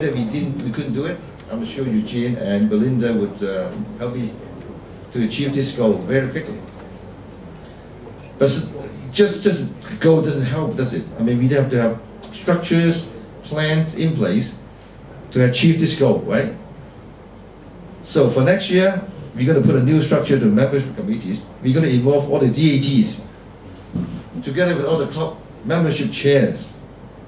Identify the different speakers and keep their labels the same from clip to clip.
Speaker 1: that we couldn't do it, I'm sure Eugene and Belinda would help me to achieve this goal very quickly. But just goal doesn't help, does it? I mean, we have to have structures, plans in place to achieve this goal, right? So for next year, we're going to put a new structure to membership committees. We're going to involve all the DAGs, together with all the club membership chairs.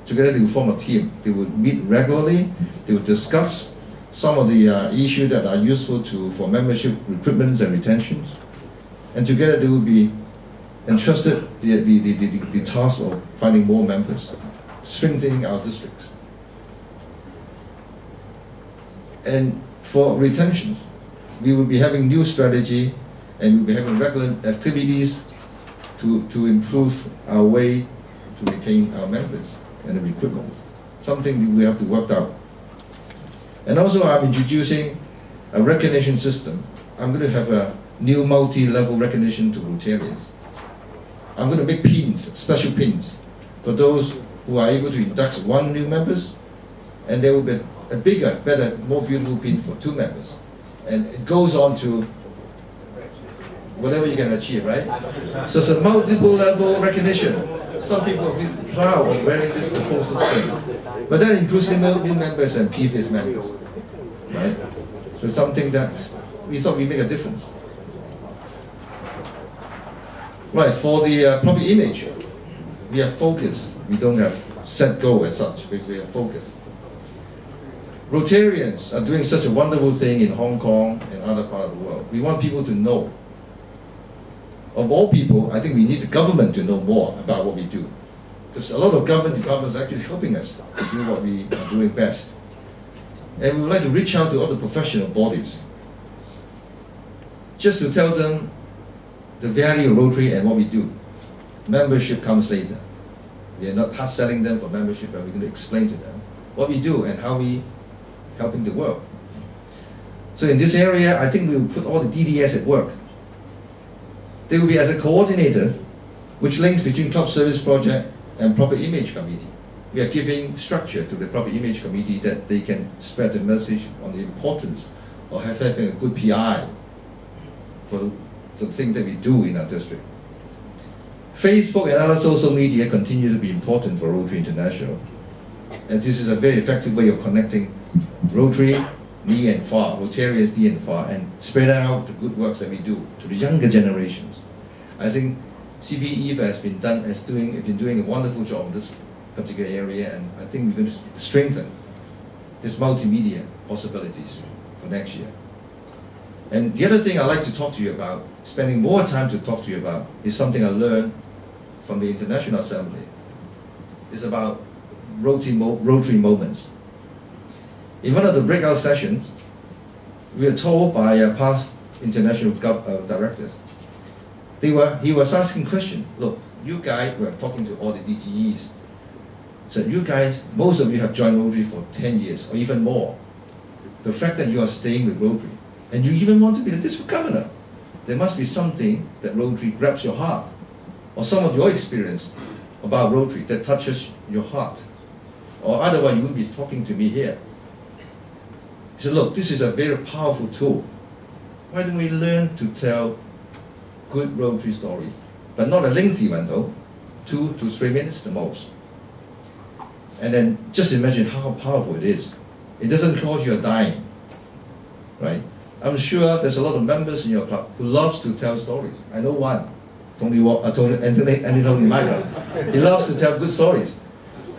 Speaker 1: Together they will form a team. They will meet regularly. They will discuss some of the issues that are useful for membership recruitments and retentions. And together they will be entrusted the task of finding more members, strengthening our districts. And for retentions, we will be having new strategy, and we'll be having regular activities to improve our way to retain our members and the recruitment. Something we have to work out. And also I'm introducing a recognition system. I'm going to have a new multi-level recognition to Rotarians. I'm going to make pins, special pins, for those who are able to induct 1 new members, and there will be a bigger, better, more beautiful pin for 2 members. And it goes on to whatever you can achieve, right? So it's a multiple level recognition. Some people feel proud of wearing this proposal thing. But that includes new members and previous members, right? So something that we thought we make a difference. Right, for the public image, we are focused. We don't have set goal as such, because we are focused. Rotarians are doing such a wonderful thing in Hong Kong and other parts of the world. We want people to know. Of all people, I think we need the government to know more about what we do. Because a lot of government departments are actually helping us to do what we are doing best. And we would like to reach out to other professional bodies, just to tell them the value of Rotary and what we do. Membership comes later. We are not hard selling them for membership, but we're going to explain to them what we do and how we helping the world. So in this area, I think we will put all the DTS at work. They will be as a coordinator, which links between Club Service Project and Proper Image Committee. We are giving structure to the Proper Image Committee that they can spread the message on the importance of having a good PI for the things that we do in our district. Facebook and other social media continue to be important for Rotary International. And this is a very effective way of connecting Rotary near and far, Rotarians near and far, and spread out the good works that we do to the younger generations. I think CPE has been doing a wonderful job in this particular area, and I think we're going to strengthen this multimedia possibilities for next year. And the other thing I'd like to talk to you about, spending more time to talk to you about, is something I learned from the International Assembly. It's about Rotary moments. In one of the breakout sessions, we were told by past international directors, he was asking questions. Look, you guys were talking to all the DGEs. Said, you guys, most of you have joined Rotary for 10 years or even more. The fact that you are staying with Rotary, and you even want to be the district governor, there must be something that Rotary grabs your heart, or some of your experience about Rotary that touches your heart, or otherwise you wouldn't be talking to me here. He said, look, this is a very powerful tool. Why don't we learn to tell good Rotary stories? But not a lengthy one though, 2 to 3 minutes the most. And then just imagine how powerful it is. It doesn't cost you a dime, right? I'm sure there's a lot of members in your club who loves to tell stories. I know one, Tony Michael. He loves to tell good stories.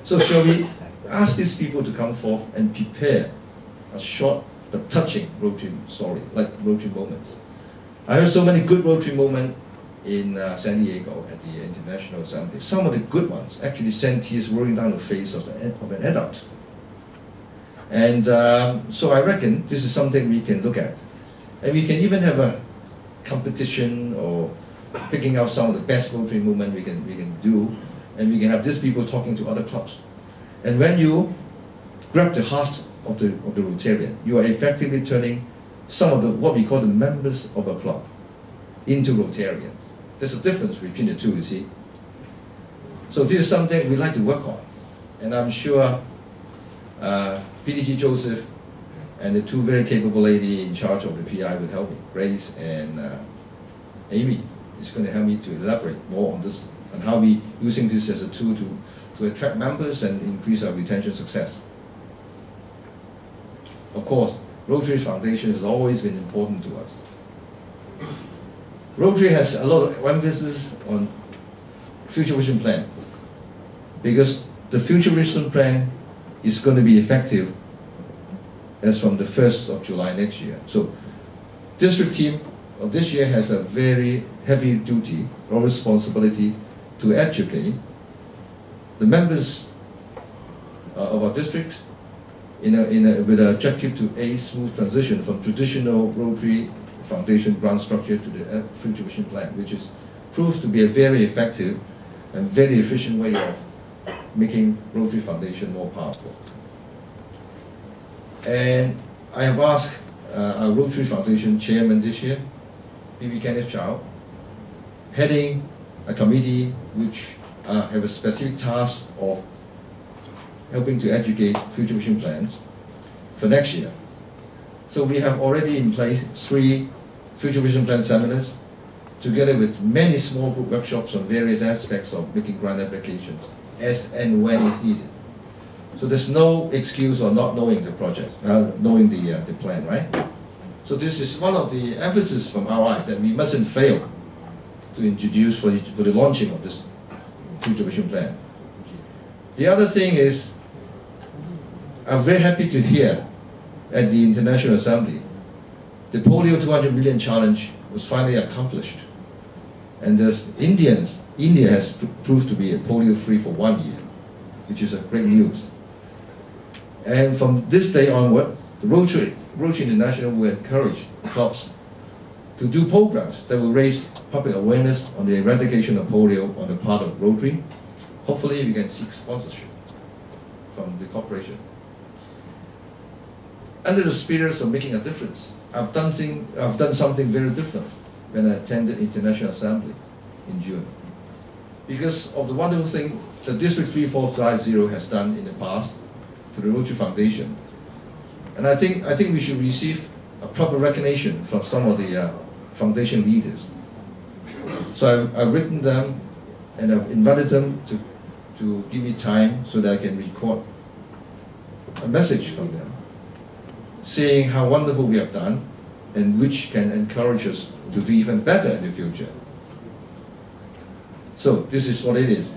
Speaker 1: So shall we ask these people to come forth and prepare a short but touching Rotary story, like Rotary moments. I heard so many good Rotary moments in San Diego at the International Assembly. Some of the good ones actually sent tears rolling down the face of an adult. And so I reckon this is something we can look at. And we can even have a competition or picking out some of the best Rotary movement we can do, and we can have these people talking to other clubs. And when you grab the heart of the Rotarian, you are effectively turning some of what we call the members of a club into Rotarians. There's a difference between the two, you see. So this is something we like to work on. And I'm sure PDG Joseph and the two very capable ladies in charge of the PI will help me, Grace and Amy is going to help me to elaborate more on this, and how we using this as a tool to attract members and increase our retention success. Of course, Rotary's foundation has always been important to us. Rotary has a lot of emphasis on future vision plan, because the future vision plan is going to be effective as from the 1st of July next year. So district team of this year has a very heavy duty or responsibility to educate the members of our districts with an objective to aid smooth transition from traditional Rotary Foundation grant structure to the future vision plan, which is proved to be a very effective and very efficient way of making Rotary Foundation more powerful. And I have asked our Rotary Foundation chairman this year, Kenneth, heading a committee which have a specific task of helping to educate future vision plans for next year. So we have already in place 3 future vision plan seminars, together with many small group workshops on various aspects of making grant applications, as and when is needed. So there's no excuse of not knowing the project, knowing the plan, right? So this is one of the emphasis from RI, that we mustn't fail to introduce for the launching of this future vision plan. The other thing is, I'm very happy to hear at the International Assembly, the polio 200 million challenge was finally accomplished. And India has proved to be polio-free for 1 year, which is a great news. And from this day onward, the Rotary International will encourage clubs to do programs that will raise public awareness on the eradication of polio on the part of Rotary. Hopefully we can seek sponsorship from the corporation. Under the spirit of making a difference, I've done something very different when I attended International Assembly in June. Because of the wonderful thing that District 3450 has done in the past to the Rotary Foundation. And I think we should receive a proper recognition from some of the foundation leaders. So I've written them and I've invited them to give me time so that I can record a message from them, saying how wonderful we have done and which can encourage us to do even better in the future. So this is what it is.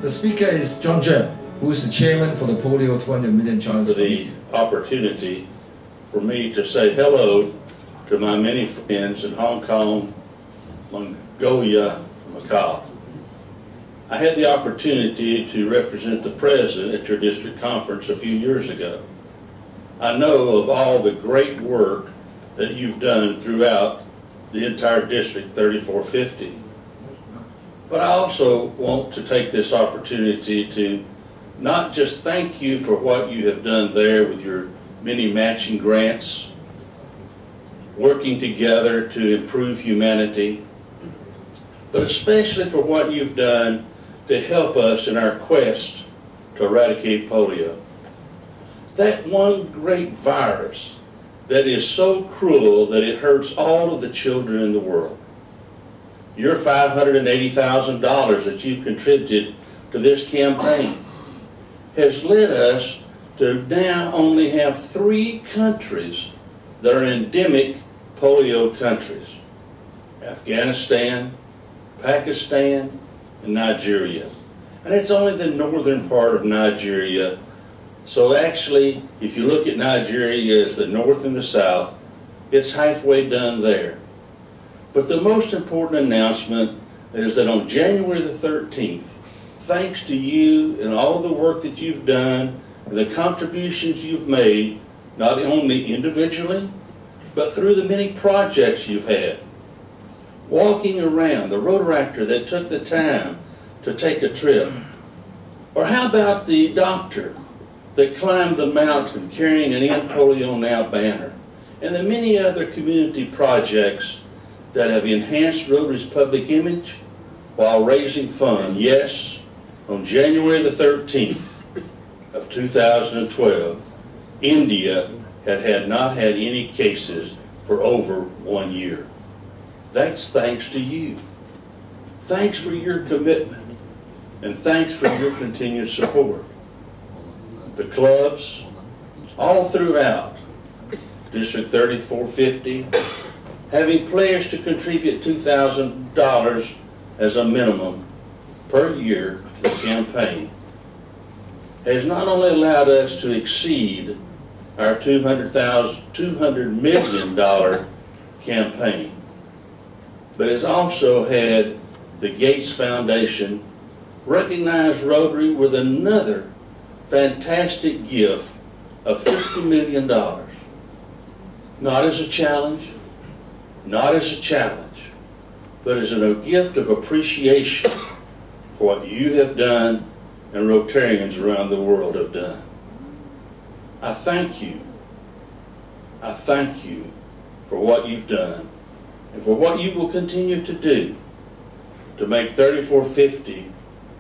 Speaker 1: The speaker is John Jebb, who is the chairman for the Polio 200 Million Challenge.
Speaker 2: For the opportunity for me to say hello to my many friends in Hong Kong, Mongolia, and Macau. I had the opportunity to represent the president at your district conference a few years ago. I know of all the great work that you've done throughout the entire District 3450. But I also want to take this opportunity to not just thank you for what you have done there with your many matching grants, working together to improve humanity, but especially for what you've done to help us in our quest to eradicate polio. That one great virus that is so cruel that it hurts all of the children in the world. Your $580,000 that you've contributed to this campaign has led us to now only have 3 countries that are endemic polio countries: Afghanistan, Pakistan, and Nigeria. And it's only the northern part of Nigeria. So actually, if you look at Nigeria as the north and the south, it's halfway done there. But the most important announcement is that on January the 13th, thanks to you and all the work that you've done and the contributions you've made, not only individually, but through the many projects you've had, walking around, the Rotaractor that took the time to take a trip, or how about the doctor that climbed the mountain carrying an End Polio Now banner, and the many other community projects that have enhanced Rotary's public image while raising funds, yes, On January the 13th of 2012, India had not had any cases for over 1 year. That's thanks to you. Thanks for your commitment, and thanks for your continued support. The clubs, all throughout District 3450, having pledged to contribute $2,000 as a minimum per year to the campaign, has not only allowed us to exceed our $200 million campaign, but has also had the Gates Foundation recognize Rotary with another fantastic gift of $50 million. Not as a challenge, not as a challenge, but as a gift of appreciation for what you have done and Rotarians around the world have done. I thank you. I thank you for what you've done and for what you will continue to do to make 3450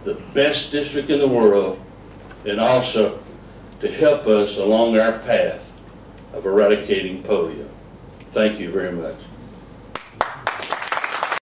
Speaker 2: the best district in the world, and also to help us along our path of eradicating polio. Thank you very much.